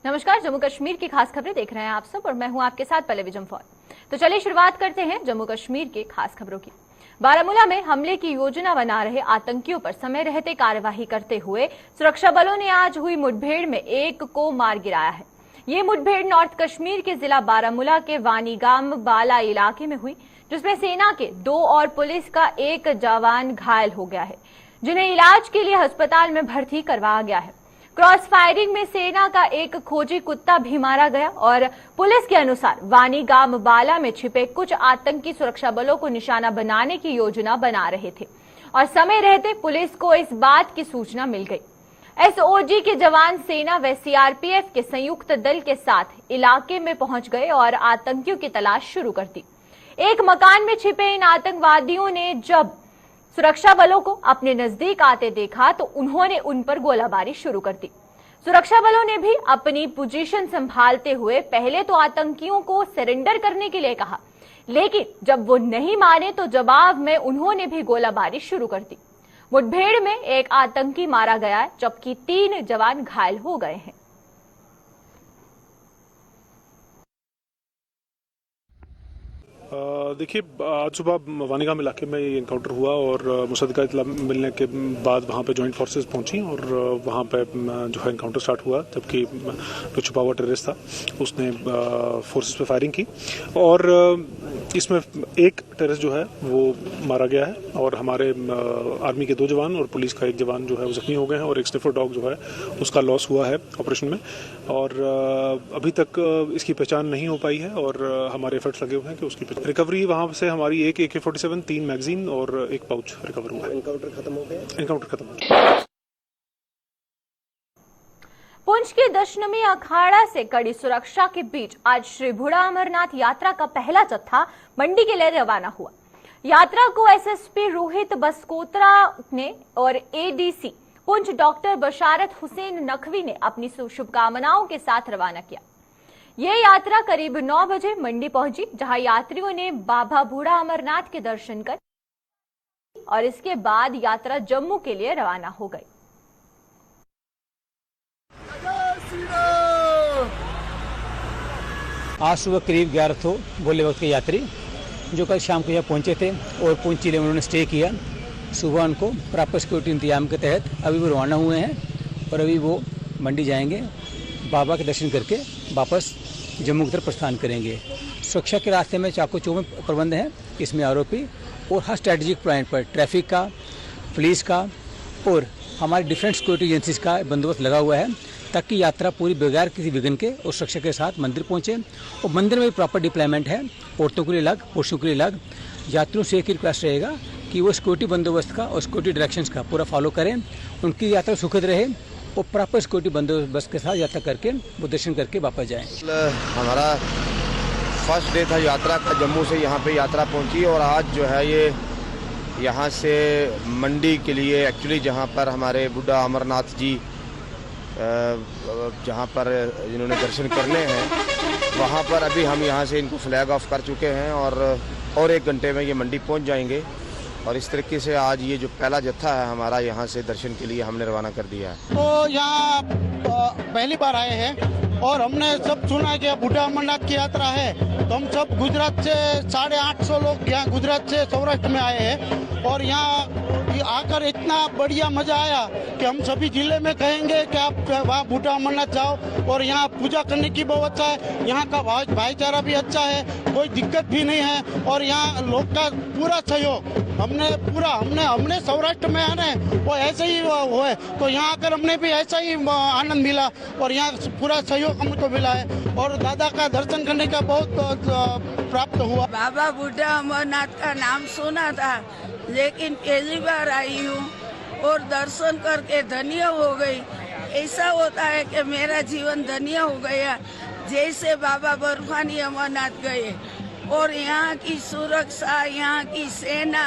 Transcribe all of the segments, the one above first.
नमस्कार, जम्मू कश्मीर की खास खबरें देख रहे हैं आप सब और मैं हूं आपके साथ पल्लवी जम्फौर। तो चलिए शुरुआत करते हैं जम्मू कश्मीर के खास खबरों की। बारामूला में हमले की योजना बना रहे आतंकियों पर समय रहते कार्यवाही करते हुए सुरक्षा बलों ने आज हुई मुठभेड़ में एक को मार गिराया है। ये मुठभेड़ नॉर्थ कश्मीर के जिला बारामूला के वानीगाम बाला इलाके में हुई, जिसमें सेना के 2 और पुलिस का 1 जवान घायल हो गया है, जिन्हें इलाज के लिए अस्पताल में भर्ती करवाया गया है। क्रॉस फायरिंग में सेना का एक खोजी कुत्ता भी मारा गया और पुलिस के अनुसार वानीगाम बाला में छिपे कुछ आतंकी सुरक्षा बलों को निशाना बनाने की योजना बना रहे थे और समय रहते पुलिस को इस बात की सूचना मिल गई। एसओजी के जवान सेना व सीआरपीएफ के संयुक्त दल के साथ इलाके में पहुंच गए और आतंकियों की तलाश शुरू कर दी। एक मकान में छिपे इन आतंकवादियों ने जब सुरक्षा बलों को अपने नजदीक आते देखा तो उन्होंने उन पर गोलाबारी शुरू कर दी। सुरक्षा बलों ने भी अपनी पोजीशन संभालते हुए पहले तो आतंकियों को सरेंडर करने के लिए कहा, लेकिन जब वो नहीं माने तो जवाब में उन्होंने भी गोलाबारी शुरू कर दी। मुठभेड़ में एक आतंकी मारा गया है, जबकि 3 जवान घायल हो गए हैं। देखिए, आज सुबह वानीगाम इलाके में ये इनकाउंटर हुआ और मुसद्दका इत्तला मिलने के बाद वहाँ पे जॉइंट फोर्सेस पहुंची और वहाँ पे जो है इनकाउंटर स्टार्ट हुआ, जबकि जो छुपा हुआ टेररिस्ट था उसने फोर्सेस पे फायरिंग की और इसमें एक टेररिस्ट जो है वो मारा गया है और हमारे आर्मी के 2 जवान और पुलिस का 1 जवान जो है वो जख्मी हो गए हैं और एक स्निफर डॉग जो है उसका लॉस हुआ है ऑपरेशन में और अभी तक इसकी पहचान नहीं हो पाई है और हमारे एफर्ट्स लगे हुए हैं कि उसकी रिकवरी वहां से हमारी एक AK-47, 3 मैगजीन और 1 पाउच रिकवर हुआ है। एनकाउंटर खत्म हो गया। पुंछ के दशनमी अखाड़ा से कड़ी सुरक्षा के बीच आज श्री बूढ़ा अमरनाथ यात्रा का पहला जत्था मंडी के लिए रवाना हुआ। यात्रा को एसएसपी रोहित बसकोत्रा ने और एडीसी पुंछ डॉक्टर बशारत हुसैन नकवी ने अपनी शुभकामनाओं के साथ रवाना किया। ये यात्रा करीब 9 बजे मंडी पहुंची, जहां यात्रियों ने बाबा बूढ़ा अमरनाथ के दर्शन कर और इसके बाद यात्रा जम्मू के लिए रवाना हो गई। आज सुबह करीब 11 बोले वक्त के यात्री जो कल शाम को यहाँ पहुंचे थे और पुंछ जिले में उन्होंने स्टे किया। सुबह उनको प्रॉपर सिक्योरिटी इंतजाम के तहत अभी वो रवाना हुए हैं और अभी वो मंडी जाएंगे, बाबा के दर्शन करके वापस जम्मू की तरफ प्रस्थान करेंगे। सुरक्षा के रास्ते में चाकू चौक में प्रबंध है, इसमें आरोपी और हर स्ट्रेटेजिक पॉइंट पर ट्रैफिक का, पुलिस का और हमारी डिफरेंट सिक्योरिटी एजेंसीज का बंदोबस्त लगा हुआ है ताकि यात्रा पूरी बगैर किसी विघ्न के और सुरक्षा के साथ मंदिर पहुंचे। और मंदिर में भी प्रॉपर डिप्लॉयमेंट है, औरतों के लिए अलग, पुरुषों के लिए अलग। यात्रियों से एक ही रिक्वेस्ट रहेगा कि वो सिक्योरिटी बंदोबस्त का और सिक्योरिटी डायरेक्शंस का पूरा फॉलो करें, उनकी यात्रा सुखद रहे और प्रॉपर सिक्योरिटी बंदोबस्त के साथ यात्रा करके वो दर्शन करके वापस जाएं। हमारा फर्स्ट डे था यात्रा का, जम्मू से यहाँ पे यात्रा पहुँची और आज जो है ये यहाँ से मंडी के लिए एक्चुअली जहाँ पर हमारे बूढ़ा अमरनाथ जी जहाँ पर जिन्होंने दर्शन करने हैं वहाँ पर अभी हम यहाँ से इनको फ्लैग ऑफ कर चुके हैं और 1 घंटे में ये मंडी पहुँच जाएंगे और इस तरीके से आज ये जो पहला जत्था है हमारा यहाँ से दर्शन के लिए हमने रवाना कर दिया है। तो यहाँ पहली बार आए हैं और हमने सब सुना है कि बूढ़ा अमरनाथ की यात्रा है, तो हम सब गुजरात से 850 लोग यहाँ गुजरात से सौराष्ट्र में आए हैं और यहाँ आकर इतना बढ़िया मजा आया कि हम सभी जिले में कहेंगे कि आप वहाँ बूढ़ा अमरनाथ जाओ और यहाँ पूजा करने की बहुत अच्छा है। यहाँ का भाईचारा भी अच्छा है, कोई दिक्कत भी नहीं है और यहाँ लोग का पूरा सहयोग हमने सौराष्ट्र में आने वो ऐसे ही वो है, तो यहाँ आकर हमने भी ऐसा ही आनंद मिला और यहाँ पूरा सहयोग हमको मिला है और दादा का दर्शन करने का बहुत प्राप्त हुआ। बाबा बूढ़ा अमरनाथ का नाम सुना था लेकिन पहली बार आई हूँ और दर्शन करके धन्य हो गई। ऐसा होता है कि मेरा जीवन धन्य हो गया जैसे बाबा बर्फानी अमरनाथ गए। और यहाँ की सुरक्षा, यहाँ की सेना,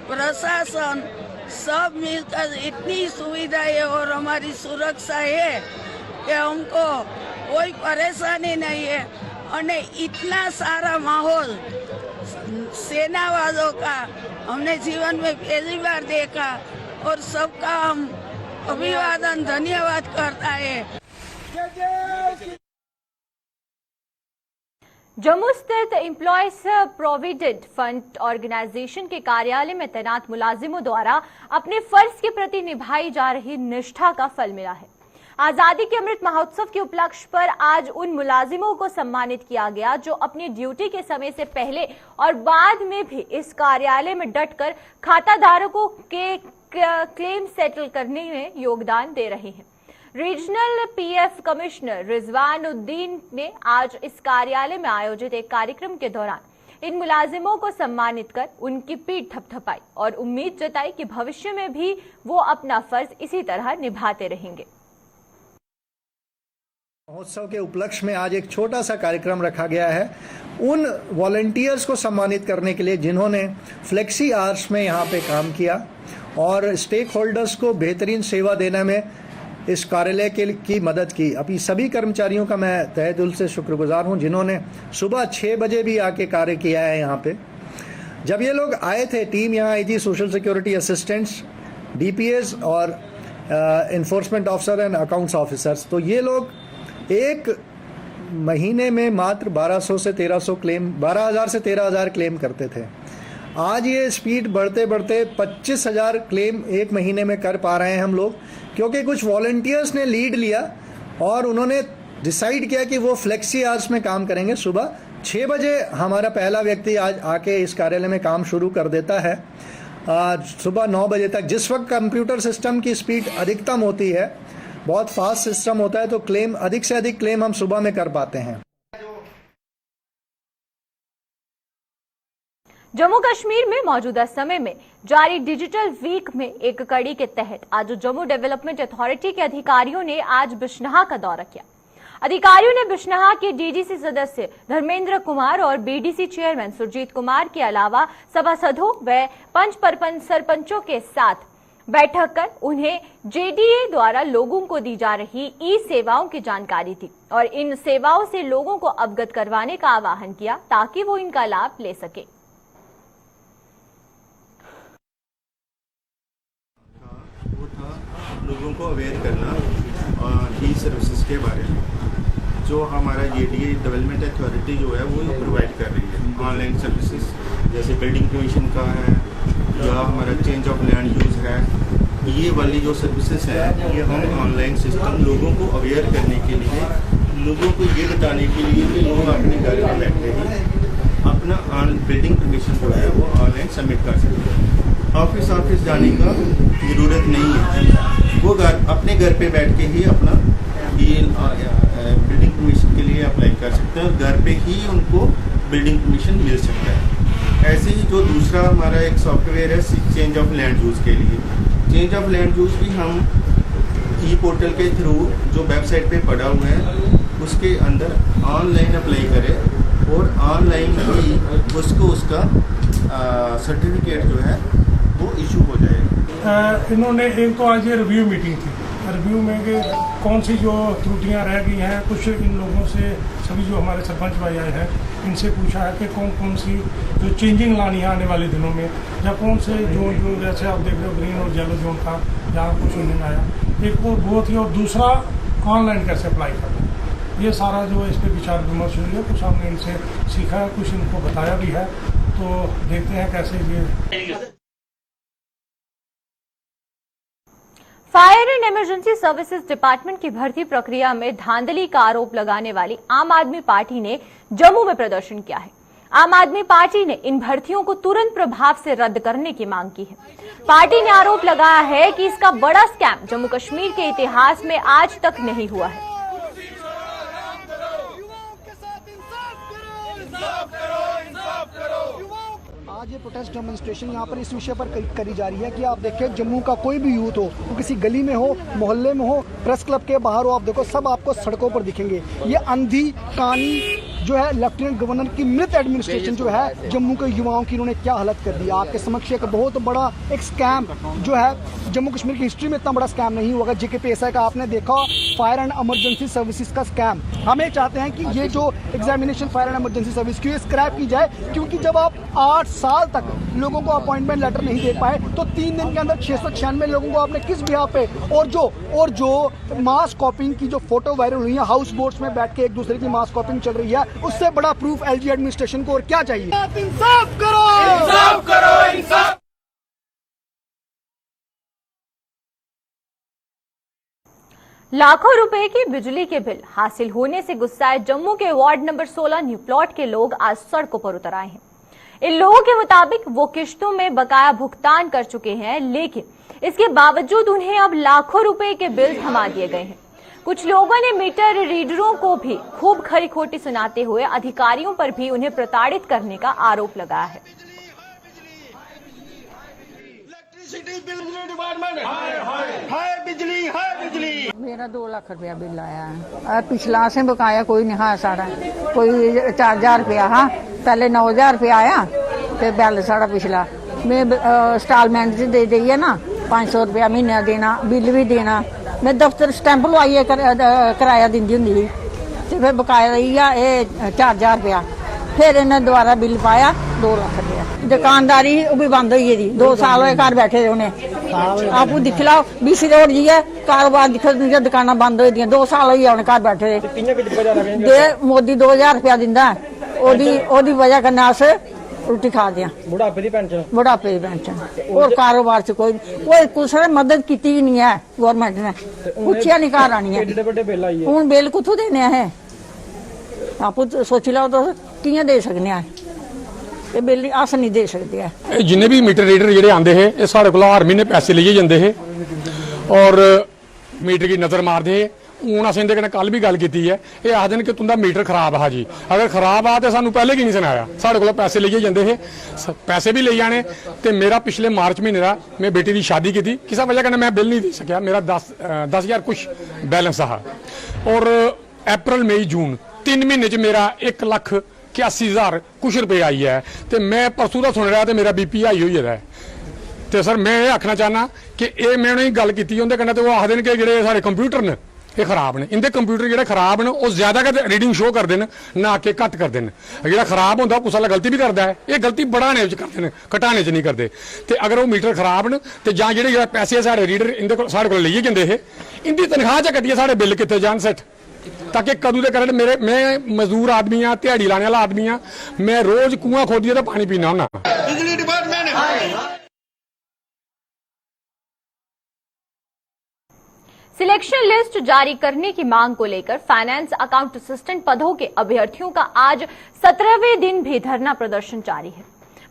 प्रशासन सब मिलकर इतनी सुविधाएं और हमारी सुरक्षा है कि हमको कोई परेशानी नहीं है। और इतना सारा माहौल सेना वालों का हमने जीवन में पहली बार देखा और सबका हम अभिवादन धन्यवाद करता है। जम्मू स्थित एम्प्लॉयज प्रोविडेंट फंड ऑर्गेनाइजेशन के कार्यालय में तैनात मुलाजिमों द्वारा अपने फर्ज के प्रति निभाई जा रही निष्ठा का फल मिला है। आजादी के अमृत महोत्सव के उपलक्ष्य पर आज उन मुलाजिमों को सम्मानित किया गया जो अपनी ड्यूटी के समय से पहले और बाद में भी इस कार्यालय में डटकर खाताधारकों के क्लेम सेटल करने में योगदान दे रहे हैं। Regional PF commissioner Rizwan Uddin ने आज इस कार्यालय में आयोजित एक कार्यक्रम के दौरान इन मुलाजिमों को सम्मानित कर उनकी पीठ थपथपाई और उम्मीद जताई कि भविष्य में भी वो अपना फर्ज इसी तरह निभाते रहेंगे। महोत्सव के उपलक्ष्य में आज एक छोटा सा कार्यक्रम रखा गया है उन वॉलंटियर्स को सम्मानित करने के लिए जिन्होंने फ्लेक्सी आवर्स में यहाँ पे काम किया और स्टेक होल्डर्स को बेहतरीन सेवा देने में इस कार्यालय की मदद की। अभी सभी कर्मचारियों का मैं तहे दिल से शुक्रगुजार हूँ जिन्होंने सुबह 6 बजे भी आके कार्य किया है यहाँ पे। जब ये लोग आए थे, टीम यहाँ आई थी, सोशल सिक्योरिटी असिस्टेंट्स, डीपीएस और enforcement officer and accounts officers, तो ये लोग एक महीने में मात्र 1200 से 1300 क्लेम, 12,000 से 13,000 क्लेम करते थे। आज ये स्पीड बढ़ते बढ़ते 25,000 क्लेम एक महीने में कर पा रहे हैं हम लोग, क्योंकि कुछ वॉलंटियर्स ने लीड लिया और उन्होंने डिसाइड किया कि वो फ्लेक्सी आवर्स में काम करेंगे। सुबह 6 बजे हमारा पहला व्यक्ति आज आके इस कार्यालय में काम शुरू कर देता है। सुबह 9 बजे तक, जिस वक्त कंप्यूटर सिस्टम की स्पीड अधिकतम होती है, बहुत फास्ट सिस्टम होता है, तो क्लेम अधिक से अधिक क्लेम हम सुबह में कर पाते हैं। जम्मू कश्मीर में मौजूदा समय में जारी डिजिटल वीक में एक कड़ी के तहत आज जम्मू डेवलपमेंट अथॉरिटी के अधिकारियों ने आज बिश्नहा का दौरा किया। अधिकारियों ने बिश्नहा के डीडीसी सदस्य धर्मेंद्र कुमार और बीडीसी चेयरमैन सुरजीत कुमार के अलावा सभासदों व पंच सरपंचों के साथ बैठक कर उन्हें जेडीए द्वारा लोगों को दी जा रही ई सेवाओं की जानकारी दी और इन सेवाओं से लोगों को अवगत करवाने का आह्वान किया ताकि वो इनका लाभ ले सके। वो था लोगों को अवेयर करना ई सर्विसेज के बारे में, जो हमारा जेडीए डेवलपमेंट अथॉरिटी जो है वो प्रोवाइड कर रही है। ऑनलाइन सर्विसेज जैसे बिल्डिंग कमीशन का है या हमारा चेंज ऑफ लैंड यूज है, ये वाली जो सर्विसेज है ये हम ऑनलाइन सिस्टम लोगों को अवेयर करने के लिए, लोगों को ये बताने के लिए कि लोग अपने घर में बैठे ही अपना बिल्डिंग परमिशन जो है वो ऑनलाइन सबमिट कर सकते हैं। ऑफिस जाने का ज़रूरत नहीं है, वो अपने घर पे बैठ के ही अपना ये बिल्डिंग परमिशन के लिए अप्लाई कर सकते हैं और घर पे ही उनको बिल्डिंग परमिशन मिल सकता है। ऐसे ही जो दूसरा हमारा एक सॉफ्टवेयर है चेंज ऑफ लैंड यूज़ के लिए, चेंज ऑफ लैंड यूज़ भी हम ई पोर्टल के थ्रू जो वेबसाइट पे पड़ा हुआ है उसके अंदर ऑनलाइन अप्लाई करें और ऑनलाइन ही उसको उसका सर्टिफिकेट जो है वो इशू हो जाएगा। इन्होंने एक तो आज ये रिव्यू मीटिंग थी, रिव्यू में कि कौन सी जो त्रुटियां रह गई हैं, कुछ इन लोगों से सभी जो हमारे सरपंच भाई आए हैं इनसे पूछा है कि कौन सी जो चेंजिंग लानी है आने वाले दिनों में, या कौन से जोन जो जैसे आप देख रहे हो ग्रीन और येलो जोन का जहाँ कुछ नहीं आया, एक वो थी, और दूसरा ऑनलाइन कैसे अप्लाई करना, ये सारा जो है इस पर विचार विमर्श हुई है। कुछ हमने इनसे सीखा है, कुछ इनको बताया भी है, तो देखते हैं कैसे ये। Fire and emergency services department की भर्ती प्रक्रिया में धांधली का आरोप लगाने वाली आम आदमी पार्टी ने जम्मू में प्रदर्शन किया है। आम आदमी पार्टी ने इन भर्तियों को तुरंत प्रभाव से रद्द करने की मांग की है। पार्टी ने आरोप लगाया है कि इसका बड़ा स्कैम जम्मू कश्मीर के इतिहास में आज तक नहीं हुआ है। आज ये प्रोटेस्ट डेमोन्स्ट्रेशन यहाँ पर इस विषय पर करी जा रही है कि आप देखें जम्मू का कोई भी यूथ हो, वो किसी गली में हो, मोहल्ले में हो, प्रेस क्लब के बाहर हो, आप देखो सब आपको सड़कों पर दिखेंगे। ये अंधी कहानी जो है लेफ्टिनेंट गवर्नर की मृत एडमिनिस्ट्रेशन जो है जम्मू के युवाओं की इन्होंने क्या हालत कर दी। आपके समक्ष एक बहुत बड़ा एक स्कैम जो है जम्मू कश्मीर की हिस्ट्री में इतना बड़ा स्कैम नहीं हुआ। JKPSI का आपने देखा फायर एंड इमरजेंसी सर्विसेज का स्कैम, हमें चाहते हैं कि ये जो examination fire and emergency service की स्क्रैप की जाए, क्योंकि जब आप 8 साल तक लोगों को अपॉइंटमेंट लेटर नहीं दे पाए तो 3 दिन के अंदर 696 लोगों को आपने किस बिहार पे, और जो मास कॉपिंग की जो फोटो वायरल हुई है, हाउस बोट्स में बैठ के एक दूसरे की मास कॉपिंग चल रही है, उससे बड़ा प्रूफ एलजी एडमिनिस्ट्रेशन को और क्या चाहिए? इंसाफ करो, इंसाफ करो, इंसाफ। लाखों रुपए की बिजली के बिल हासिल होने से गुस्साए जम्मू के वार्ड नंबर 16 न्यू प्लॉट के लोग आज सड़कों पर उतर आए हैं। इन लोगों के मुताबिक वो किश्तों में बकाया भुगतान कर चुके हैं, लेकिन इसके बावजूद उन्हें अब लाखों रुपए के बिल थमा दिए गए हैं। कुछ लोगों ने मीटर रीडरों को भी खूब खरी खोटी सुनाते हुए अधिकारियों पर भी उन्हें प्रताड़ित करने का आरोप लगाया है। मेरा 2 लाख रुपया बिल आया है। पिछला से बकाया कोई नहीं है सारा, कोई 4000 रुपया। हाँ, पहले 9000 रुपया आया तो बिल सारा पिछला मैं इंस्टॉलमेंट दे दी है ना, 500 रुपया महीना देना, बिल भी देना। मैं दफ्तर स्टैंप लवाइए किराया दिंदी होंगी तो फिर बकाया रही है 4000 रुपया। फिर इन्हें दोबारा बिल पाया 2 लाख रुपया। दुकानदारी भी बंद हुई है, 2 साल हुए घर बैठे उन्हें। आप दिख लो BC रोड जी है, कारोबार दिखो, दुकाना बंद हुई 2 साल हुई उन्हें घर बैठे दे। मोदी 2000 रुपया दिंदा, ओदी वजह कन्नै अस रोटी खा दिया। बुढ़ापे दी पेंशन और कारोबार से कोई कुछ ने मदद की नहीं है। गवर्नमेंट ने पूछिया नहीं घर आनी है, हूं बिल कुत्थों देने है? आप सोच लो तो कियां दे सकने हैं ये बिल? अस नहीं दे सकते। जिन्हें भी मीटर रीडर जेडे आंदे है ये साढ़े कोल हर महीने पैसे लेइयै जंदे है और मीटर की नजर मारदे है। हूं असें इहदे कन्नै कल भी गल कीती है, ये आखदे ने कि तुंदा मीटर खराब है जी। अगर खराब आ तो सानू पहले की नहीं सुनाया, साढ़े कोल पैसे लेइयै जंदे है, पैसे भी ले जाने। तो मेरा पिछले मार्च महीने का मैं बेटी की शादी की थी, किसी वजह कन्नै मैं बिल नहीं दे सकिया। मेरा 10,000 कुछ बैलेंस हा और अप्रैल मई जून 3 महीने च मेरा 1,81,000 कुछ रुपये आई है। तो मैं परसों का सुन रहा तो मेरा BP हाई होई है। तो सर मैं ये आखना चाहना कि ये मैं उन्हें गल की उन्हें कन्नै तो वो आखदे ने कि जेडे सारे कंप्यूटर ने ये खराब ने। इनके कंप्यूटर जेडे खराब ने वो ज्यादा रीडिंग शो करते हैं ना कि घट करते हैं। जो खराब होंगे कुछ गलती भी करता है, ये गलती बढ़ाने करते हैं, घटाने नहीं करते। तो अगर वो मीटर खराब ने तो जां जेडे पैसे साढ़े रीडर इनके साढ़े को लेइयै जंदे है, इनकी तनख्वाह च कट्टिए साढ़े बिल कितने जान सेट, ताकि कदू के कारण मैं मजदूर आदमी हाँ, दिहाड़ी लाने वाला आदमी हाँ, मैं रोज कुआं खोदिए तो पानी पीना होना। बिजली डिपार्टमेंट सिलेक्शन लिस्ट जारी करने की मांग को लेकर फाइनेंस अकाउंट असिस्टेंट पदों के अभ्यर्थियों का आज 17वें दिन भी धरना प्रदर्शन जारी है।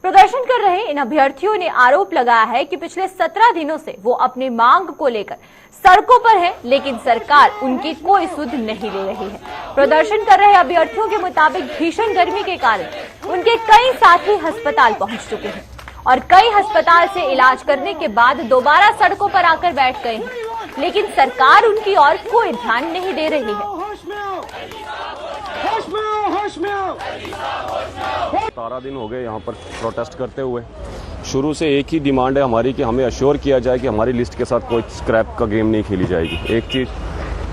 प्रदर्शन कर रहे इन अभ्यर्थियों ने आरोप लगाया है कि पिछले 17 दिनों से वो अपनी मांग को लेकर सड़कों पर है, लेकिन सरकार उनकी कोई सुध नहीं ले रही है। प्रदर्शन कर रहे अभ्यर्थियों के मुताबिक भीषण गर्मी के कारण उनके कई साथी अस्पताल पहुंच चुके हैं और कई अस्पताल से इलाज करने के बाद दोबारा सड़कों पर आकर बैठ गए हैं, लेकिन सरकार उनकी ओर कोई ध्यान नहीं दे रही है। 17 दिन हो गए यहाँ पर प्रोटेस्ट करते हुए। शुरू से एक ही डिमांड है हमारी कि हमें अश्योर किया जाए कि हमारी लिस्ट के साथ कोई स्क्रैप का गेम नहीं खेली जाएगी। एक चीज़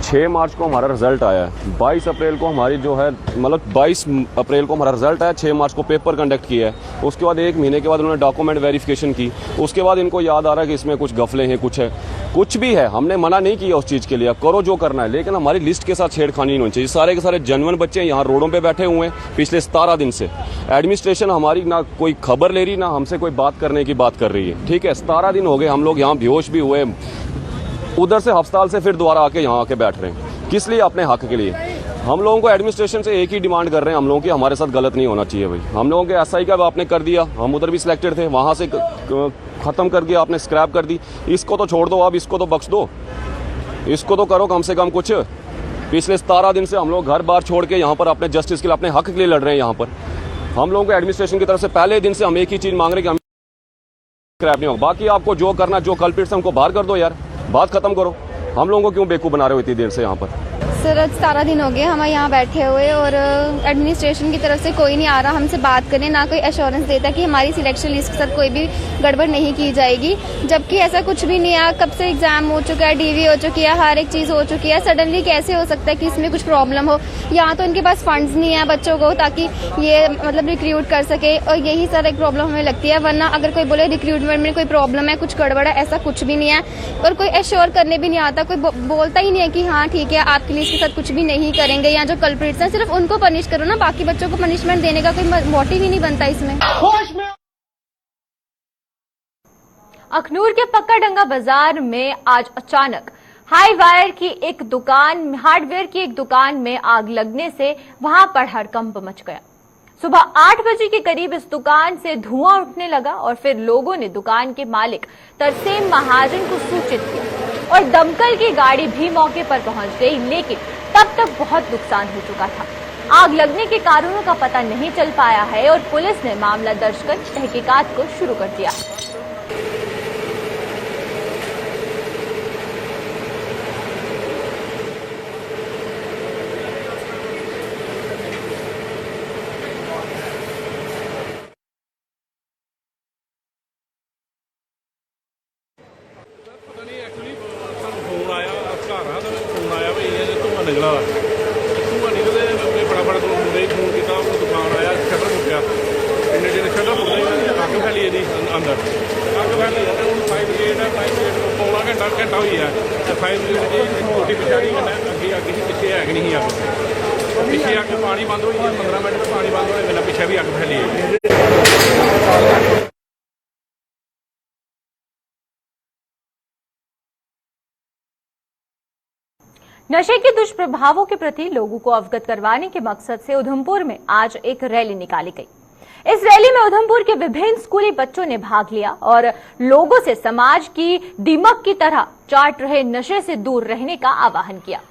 6 मार्च को हमारा रिजल्ट आया है, 22 अप्रैल को हमारी जो है मतलब 22 अप्रैल को हमारा रिजल्ट आया, 6 मार्च को पेपर कंडक्ट किया है। उसके बाद 1 महीने के बाद उन्होंने डॉक्यूमेंट वेरिफिकेशन की। उसके बाद इनको याद आ रहा है कि इसमें कुछ गफले हैं, कुछ है, कुछ भी है। हमने मना नहीं किया उस चीज़ के लिए, करो जो करना है, लेकिन हमारी लिस्ट के साथ छेड़खानी नहीं होनी चाहिए। सारे के सारे जेन्युइन बच्चे यहाँ रोडों पर बैठे हुए हैं पिछले 17 दिन से। एडमिनिस्ट्रेशन हमारी ना कोई खबर ले रही, ना हमसे कोई बात करने की बात कर रही है। ठीक है, 17 दिन हो गए, हम लोग यहाँ बेहोश भी हुए, उधर से अस्पताल से फिर दोबारा आके यहाँ आके बैठ रहे हैं। किस लिए? अपने हक के लिए। हम लोगों को एडमिनिस्ट्रेशन से एक ही डिमांड कर रहे हैं हम लोगों की, हमारे साथ गलत नहीं होना चाहिए भाई। हम लोगों के SI का आपने कर दिया, हम उधर भी सिलेक्टेड थे, वहाँ से ख़त्म कर दिया आपने, स्क्रैप कर दी। इसको तो छोड़ दो, अब इसको तो बख्श दो, इसको तो करो कम से कम कुछ। पिछले 17 दिन से हम लोग घर बार छोड़ के यहाँ पर अपने जस्टिस के लिए, अपने हक के लिए लड़ रहे हैं। यहाँ पर हम लोगों को एडमिनिस्ट्रेशन की तरफ से पहले दिन से हम एक ही चीज़ मांग रहे हैं कि हम स्क्रैप नहीं होगा। बाकी आपको जो करना, जो कल्प्रिट्स हमको बाहर कर दो यार, बात खत्म करो। हम लोगों को क्यों बेवकूफ़ बना रहे हो इतनी देर से यहाँ पर? सर 17 दिन हो गए हम यहाँ बैठे हुए और एडमिनिस्ट्रेशन की तरफ से कोई नहीं आ रहा हमसे बात करने, ना कोई एश्योरेंस देता कि हमारी सिलेक्शन लिस्ट के साथ कोई भी गड़बड़ नहीं की जाएगी, जबकि ऐसा कुछ भी नहीं है। कब से एग्जाम हो चुका है, डीवी हो चुकी है, हर एक चीज़ हो चुकी है, सडनली कैसे हो सकता है कि इसमें कुछ प्रॉब्लम हो। यहाँ तो इनके पास फंड्स नहीं है बच्चों को ताकि ये मतलब रिक्रूट कर सके, और यही सर एक प्रॉब्लम हमें लगती है। वरना अगर कोई बोले रिक्रूटमेंट में कोई प्रॉब्लम है, कुछ गड़बड़ है, ऐसा कुछ भी नहीं है। और कोई एश्योर करने भी नहीं आता, कोई बोलता ही नहीं है कि हाँ ठीक है आपके लिए इसके साथ कुछ भी नहीं करेंगे, या जो कल्प्रिट्स हैं सिर्फ उनको पनिश करो ना, बाकी बच्चों को पनिशमेंट देने का कोई मोटिव ही नहीं बनता इसमें। अखनूर के पक्काडंगा बाजार में आज अचानक हार्डवेयर की एक दुकान में आग लगने से वहां पर हड़कंप मच गया। सुबह 8 बजे के करीब इस दुकान से धुआं उठने लगा और फिर लोगों ने दुकान के मालिक तरसेम महाजन को सूचित किया और दमकल की गाड़ी भी मौके पर पहुंच गई, लेकिन तब तक बहुत नुकसान हो चुका था। आग लगने के कारणों का पता नहीं चल पाया है और पुलिस ने मामला दर्ज कर तहकीकात को शुरू कर दिया। घंटा हुई है फायर ब्रिगेड की छोटी पिछाड़ी अगे अगे ही पिछे है नहीं अग पिछे अग पानी बंद हुई है 15 मिनट में पानी बंद होने वाला पिछे भी अग फैली है। नशे के दुष्प्रभावों के प्रति लोगों को अवगत करवाने के मकसद से उधमपुर में आज एक रैली निकाली गई। इस रैली में उधमपुर के विभिन्न स्कूली बच्चों ने भाग लिया और लोगों से समाज की दीमक की तरह चाट रहे नशे से दूर रहने का आह्वान किया।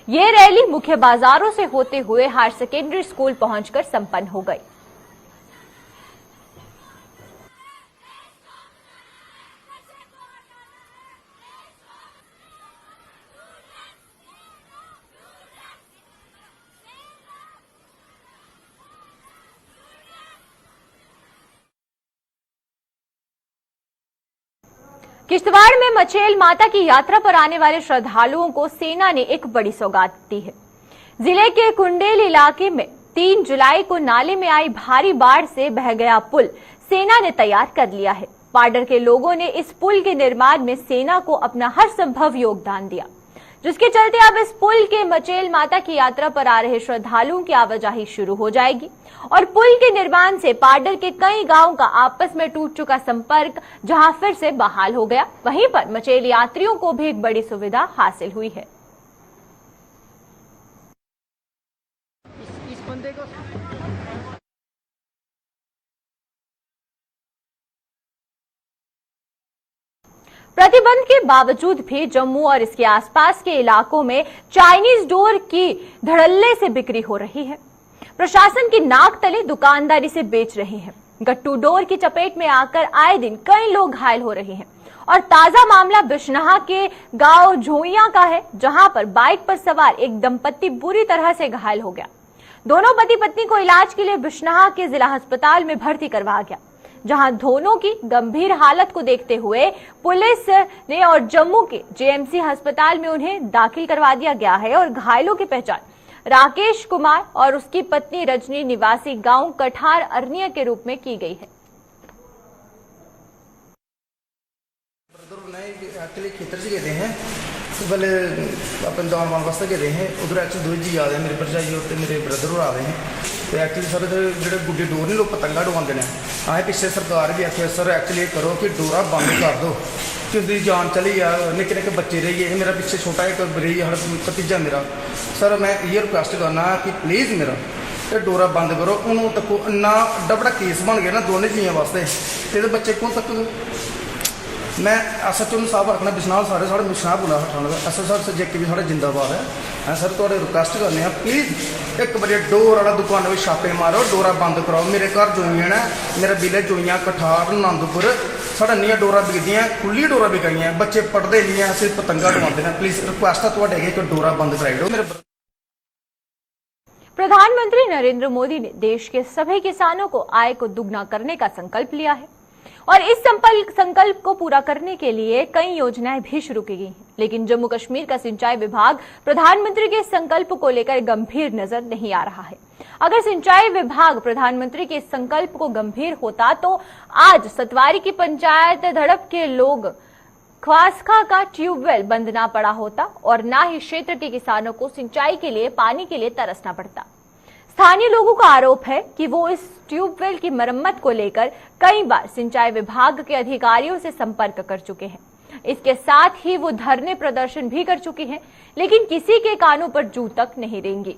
ये रैली मुख्य बाजारों से होते हुए हायर सेकेंडरी स्कूल पहुंचकर संपन्न हो गई। किश्तवाड़ में मचेल माता की यात्रा पर आने वाले श्रद्धालुओं को सेना ने एक बड़ी सौगात दी है। जिले के कुंडेल इलाके में 3 जुलाई को नाले में आई भारी बाढ़ से बह गया पुल सेना ने तैयार कर लिया है। पाडर के लोगों ने इस पुल के निर्माण में सेना को अपना हर संभव योगदान दिया, जिसके चलते अब इस पुल के मचेल माता की यात्रा पर आ रहे श्रद्धालुओं की आवाजाही शुरू हो जाएगी और पुल के निर्माण से पाडर के कई गांवों का आपस में टूट चुका संपर्क जहां फिर से बहाल हो गया, वहीं पर मचेल यात्रियों को भी एक बड़ी सुविधा हासिल हुई है। इस बंदे को प्रतिबंध के बावजूद भी जम्मू और इसके आसपास के इलाकों में चाइनीज डोर की धड़ल्ले से बिक्री हो रही है। प्रशासन की नाक तले दुकानदारी से बेच रहे हैं। गट्टू डोर की चपेट में आकर आए दिन कई लोग घायल हो रहे हैं और ताजा मामला बिश्नहा के गांव झोइया का है, जहां पर बाइक पर सवार एक दंपत्ति बुरी तरह से घायल हो गया। दोनों पति पत्नी को इलाज के लिए बिश्नहा के जिला अस्पताल में भर्ती करवाया गया, जहां दोनों की गंभीर हालत को देखते हुए पुलिस ने और जम्मू के जेएमसी अस्पताल में उन्हें दाखिल करवा दिया गया है और घायलों की पहचान राकेश कुमार और उसकी पत्नी रजनी निवासी गांव कठार अरनिया के रूप में की गई है। एक्चुअली खेतर से गए हैं पहले अपन दान वान वास्ते गए हैं, उधर एक्चुअली 2 जी आ रहे हैं, मेरे भरजाई और मेरे ब्रदर आ रहे हैं। तो एक्चुअली सर जो गुड्डी डोर नहीं लोग पतंगा डुआते हैं, असें पिछले सरकार भी आखे सर एक्चुअली करो कि डोरा बंद कर दो कि उसकी जान चली आ, निक्के निक्के बच्चे रही है, मेरा पिछले छोटा एक रही हर भतीजा मेरा। सर मैं ये रिक्वेस्ट करना कि प्लीज़ मेरा ये डोरा बंद करो। उन्होंने तको इन्ना एड्डा बड़ा केस बन गया ना दोनों जियां वास्ते, तो बच्चे कौन तक मैं SHO साहब रखना बिशनाल सारे साढ़े बिशनाल बोला हटाने का SHO सर JK भी साढ़े जिंदाबाद है। सर थोड़े रिक्वेस्ट करने हैं प्लीज़ एक बार डोर वाला दुकान में छापे मारो, डोरा बंद कराओ। मेरे घर जोइयां ने मेरा विलेज जोइयां कठार आनंदपुर सड़नियां डोरा बिकदियां, खुली डोरा बिकाइयां, बच्चे पढ़ते नहीं हैं, सिर्फ पतंगा डुआते हैं। प्लीज रिक्वेस्ट है तुहाडे अगे कि डोरा बंद कराई दो। प्रधानमंत्री नरेंद्र मोदी ने देश के सभी किसानों को आय को दुगना करने का संकल्प लिया है और इस संकल्प को पूरा करने के लिए कई योजनाएं भी शुरू की गई हैं। लेकिन जम्मू कश्मीर का सिंचाई विभाग प्रधानमंत्री के संकल्प को लेकर गंभीर नजर नहीं आ रहा है। अगर सिंचाई विभाग प्रधानमंत्री के संकल्प को गंभीर होता तो आज सतवारी की पंचायत धड़प के लोग ख्वासखा का ट्यूबवेल बंद ना पड़ा होता और ना ही क्षेत्र के किसानों को सिंचाई के लिए पानी के लिए तरसना पड़ता। स्थानीय लोगों का आरोप है कि वो इस ट्यूबवेल की मरम्मत को लेकर कई बार सिंचाई विभाग के अधिकारियों से संपर्क कर चुके हैं। इसके साथ ही वो धरने प्रदर्शन भी कर चुके हैं, लेकिन किसी के कानों पर जू तक नहीं रेंगे।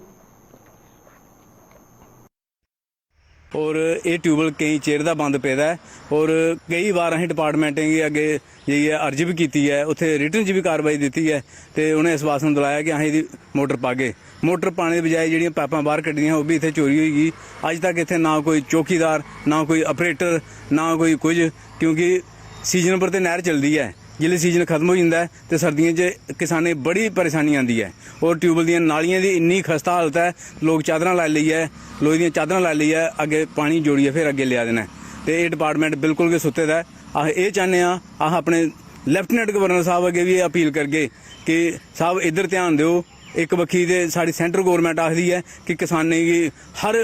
और ये ट्यूबवेल कई चेर का बंद पेदा है और कई बार अं डिपार्टमेंटें अगे जाइए अर्जी भी की है, उत्थे रिटन च भी कार्रवाई दी है तो उन्हें आश्वासन दिलाया कि अं मोटर पागे। मोटर पाने की बजाय जी पाइपां बाहर कड्डियां वो भी इतने चोरी हुई। अज तक इतने ना कोई चौकीदार, ना कोई ऑपरेटर, ना कोई कुछ, क्योंकि सीजन पर तो नहर चलती है। जिसले सीजन खत्म हो जाता है तो सर्दियों च किसाने बड़ी परेशानी आती है और ट्यूबवेल दी नालियां दी इन्नी खस्ता हालत है, लोग चादर लाई ली है, लोहे दी चादर लाई ली है, अगे पानी जोड़िए फिर अगे लिया देना। तो ये डिपार्टमेंट बिल्कुल भी सुते दा है। अस ये चाहते हैं, अस अपने लैफ्टिनेंट गवर्नर साहब अगे भी अपील करगे कि साहब इधर ध्यान दो। एक बखी दे साड़ी सेंटर गौरमेंट आखदी है कि किसाने की हर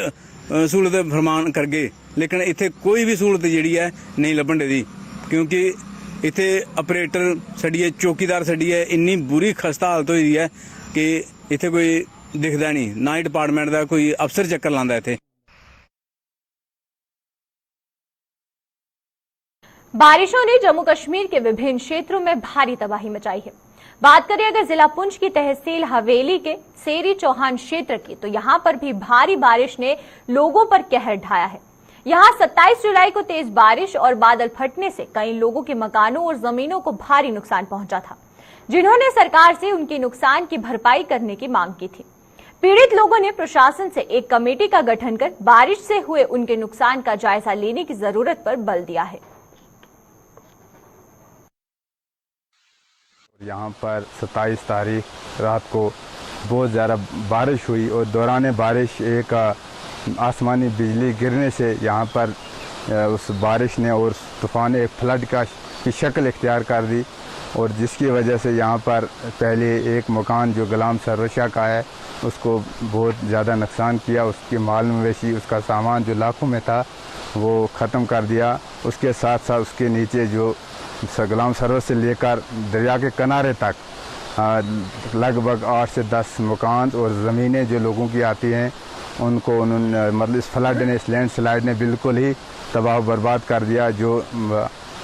सहूलत फरमान करगे, लेकिन इत्थे कोई भी सहूलत जी है नहीं लभन दी, क्योंकि इत्थे ऑपरेटर छड़िए, चौकीदार छड़िए, इन्नी बुरी खस्ता हालत हुई है कि इत्थे कोई दिखता नहीं, ना ही डिपार्टमेंट का कोई अफसर चक्कर लांदा इत्थे। बारिशों ने जम्मू कश्मीर के विभिन्न क्षेत्रों में भारी तबाही मचाई है। बात करें अगर जिला पुंछ की तहसील हवेली के सेरी चौहान क्षेत्र की, तो यहां पर भी भारी बारिश ने लोगों पर कहर ढाया है। यहां 27 जुलाई को तेज बारिश और बादल फटने से कई लोगों के मकानों और जमीनों को भारी नुकसान पहुंचा था, जिन्होंने सरकार से उनके नुकसान की भरपाई करने की मांग की थी। पीड़ित लोगों ने प्रशासन से एक कमेटी का गठन कर बारिश से हुए उनके नुकसान का जायजा लेने की जरूरत पर बल दिया है। यहाँ पर 27 तारीख रात को बहुत ज़्यादा बारिश हुई और दौरान बारिश एक आसमानी बिजली गिरने से यहाँ पर उस बारिश ने और तूफ़ान एक फ्लड की शक्ल इख्तियार कर दी और जिसकी वजह से यहाँ पर पहले एक मकान जो गुलाम सरवशा का है उसको बहुत ज़्यादा नुकसान किया। उसकी माल मवेशी, उसका सामान जो लाखों में था वो ख़त्म कर दिया। उसके साथ साथ उसके नीचे जो गुलाम सरवर से लेकर दरिया के किनारे तक लगभग 8 से 10 मकान और ज़मीनें जो लोगों की आती हैं उनको उन्होंने मतलब इस फ्लड ने, इस लैंड स्लाइड ने बिल्कुल ही तबाह बर्बाद कर दिया, जो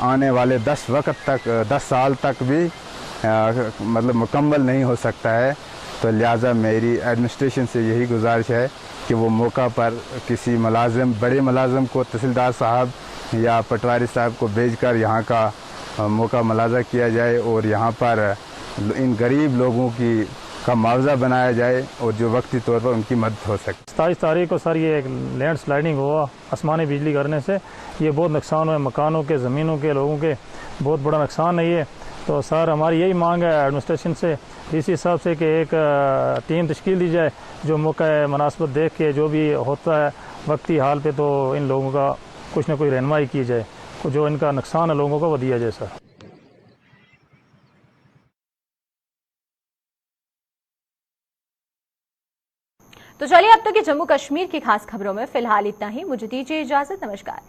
आने वाले 10 साल तक भी मतलब मुकम्मल नहीं हो सकता है। तो लिहाजा मेरी एडमिनिस्ट्रेशन से यही गुजारिश है कि वो मौका पर किसी मुलाजिम, बड़े मुलाजिम को तहसीलदार साहब या पटवारी साहब को भेजकर यहाँ का मौका मुलाजा किया जाए और यहाँ पर इन गरीब लोगों का मुआवजा बनाया जाए और जो वक्ती तौर पर उनकी मदद हो सके। 27 तारीख को सर ये एक लैंड स्लाइडिंग हुआ, आसमानी बिजली गिरने से ये बहुत नुकसान हुआ, मकानों के, ज़मीनों के, लोगों के बहुत बड़ा नुकसान है ये। तो सर हमारी यही मांग है एडमिनिस्ट्रेशन से, डीसी साहब से कि एक टीम तश्कील दी जाए जो मौका मुनासिबत देख के जो भी होता है वक्ती हाल पे तो इन लोगों का कुछ न कुछ रहनुमाई की जाए, जो इनका नुकसान है लोगों को वो दिया जाए सर। तो चलिए अब तक की जम्मू कश्मीर की खास खबरों में फिलहाल इतना ही। मुझे दीजिए इजाजत। नमस्कार।